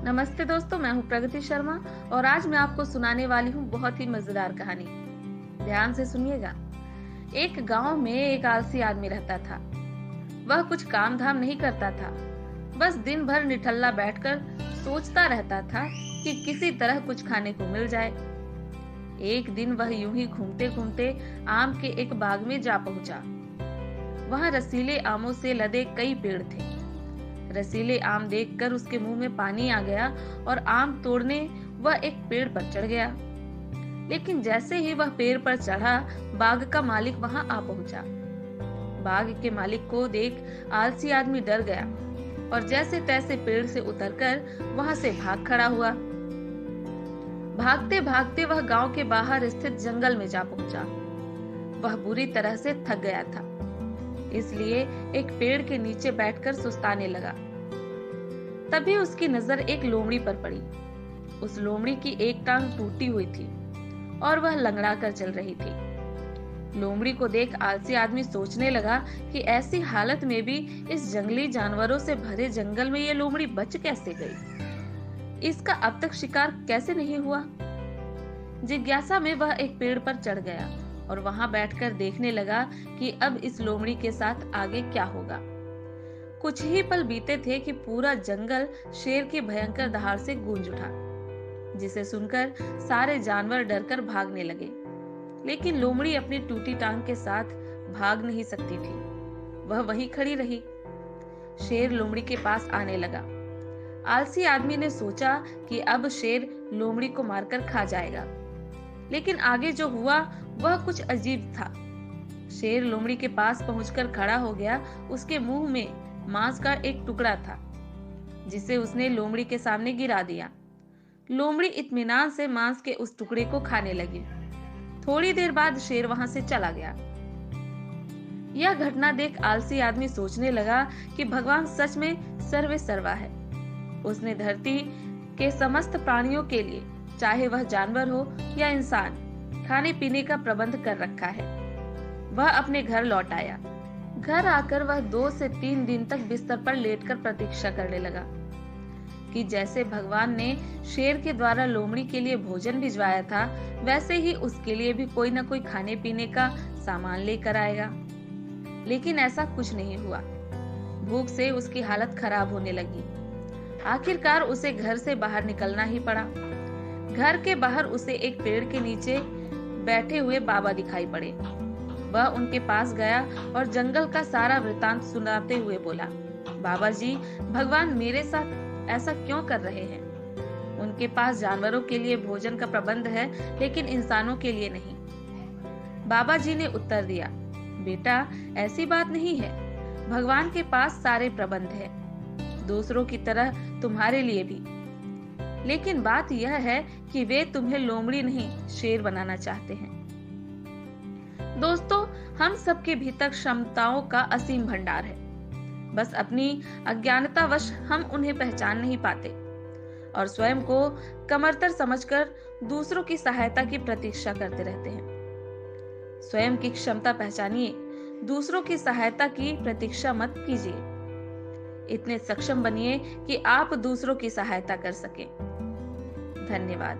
नमस्ते दोस्तों, मैं हूँ प्रगति शर्मा और आज मैं आपको सुनाने वाली हूँ बहुत ही मजेदार कहानी। ध्यान से सुनिएगा। एक गांव में एक आलसी आदमी रहता था। वह कुछ काम धाम नहीं करता था, बस दिन भर निठल्ला बैठकर सोचता रहता था कि किसी तरह कुछ खाने को मिल जाए। एक दिन वह यूं ही घूमते घूमते आम के एक बाग में जा पहुंचा। वहां रसीले आमों से लदे कई पेड़ थे। रसीले आम देखकर उसके मुंह में पानी आ गया और आम तोड़ने वह एक पेड़ पर चढ़ गया। लेकिन जैसे ही वह पेड़ पर चढ़ा, बाग का मालिक वहां आ पहुंचा। बाग के मालिक को देख आलसी आदमी डर गया और जैसे तैसे पेड़ से उतरकर वहां से भाग खड़ा हुआ। भागते भागते वह गांव के बाहर स्थित जंगल में जा पहुंचा। वह बुरी तरह से थक गया था, इसलिए एक पेड़ के नीचे बैठकर सुस्ताने लगा। तभी उसकी नजर एक लोमड़ी पर पड़ी। उस लोमड़ी की एक टांग टूटी हुई थी और वह लंगड़ा कर चल रही थी। लोमड़ी को देख आलसी आदमी सोचने लगा कि ऐसी हालत में भी इस जंगली जानवरों से भरे जंगल में ये लोमड़ी बच कैसे गई? इसका अब तक शिकार कैसे नहीं हुआ? जिज्ञासा में वह एक पेड़ पर चढ़ गया और वहां बैठकर देखने लगा कि अब इस लोमड़ी के साथ आगे क्या होगा। कुछ ही पल बीते थे कि पूरा जंगल शेर की भयंकर दहाड़ से गूंज उठा, जिसे सुनकर सारे जानवर डरकर भागने लगे। लेकिन लोमड़ी अपनी टूटी टांग के साथ भाग नहीं सकती थी। वह वहीं खड़ी रही। शेर लोमड़ी के पास आने लगा। आलसी आदमी ने सोचा कि अब शेर लोमड़ी को मारकर खा जाएगा, लेकिन आगे जो हुआ वह कुछ अजीब था। शेर लोमड़ी के पास पहुंचकर खड़ा हो गया। उसके मुंह में मांस का एक टुकड़ा था, जिसे उसने लोमड़ी के सामने गिरा दिया। लोमड़ी इत्मीनान से मांस के उस टुकड़े को खाने लगी। थोड़ी देर बाद शेर वहां से चला गया। यह घटना देख आलसी आदमी सोचने लगा कि भगवान सच में सर्वे सर्वा है। उसने धरती के समस्त प्राणियों के लिए, चाहे वह जानवर हो या इंसान, खाने पीने का प्रबंध कर रखा है। वह अपने घर लौट आया। घर आकर वह 2 से 3 दिन तक बिस्तर पर लेटकर प्रतीक्षा करने लगा कि जैसे भगवान ने शेर के द्वारा लोमड़ी के लिए भोजन भिजवाया था, वैसे ही उसके लिए भी कोई न कोई खाने पीने का सामान लेकर आएगा। लेकिन ऐसा कुछ नहीं हुआ। भूख से उसकी हालत खराब होने लगी। आखिरकार उसे घर से बाहर निकलना ही पड़ा। घर के बाहर उसे एक पेड़ के नीचे बैठे हुए बाबा दिखाई पड़े। वह उनके पास गया और जंगल का सारा वृतांत सुनाते हुए बोला, बाबा जी, भगवान मेरे साथ ऐसा क्यों कर रहे हैं? उनके पास जानवरों के लिए भोजन का प्रबंध है, लेकिन इंसानों के लिए नहीं। बाबा जी ने उत्तर दिया, बेटा, ऐसी बात नहीं है। भगवान के पास सारे प्रबंध है, दूसरों की तरह तुम्हारे लिए भी। लेकिन बात यह है कि वे तुम्हें लोमड़ी नहीं, शेर बनाना चाहते हैं। दोस्तों, हम सबके भीतर क्षमताओं का असीम भंडार है। बस अपनी अज्ञानतावश हम उन्हें पहचान नहीं पाते और स्वयं को कमतर समझकर दूसरों की सहायता की प्रतीक्षा करते रहते हैं। स्वयं की क्षमता पहचानिए, दूसरों की सहायता की प्रतीक्षा मत कीजिए। इतने सक्षम बनिए कि आप दूसरों की सहायता कर सकें। धन्यवाद।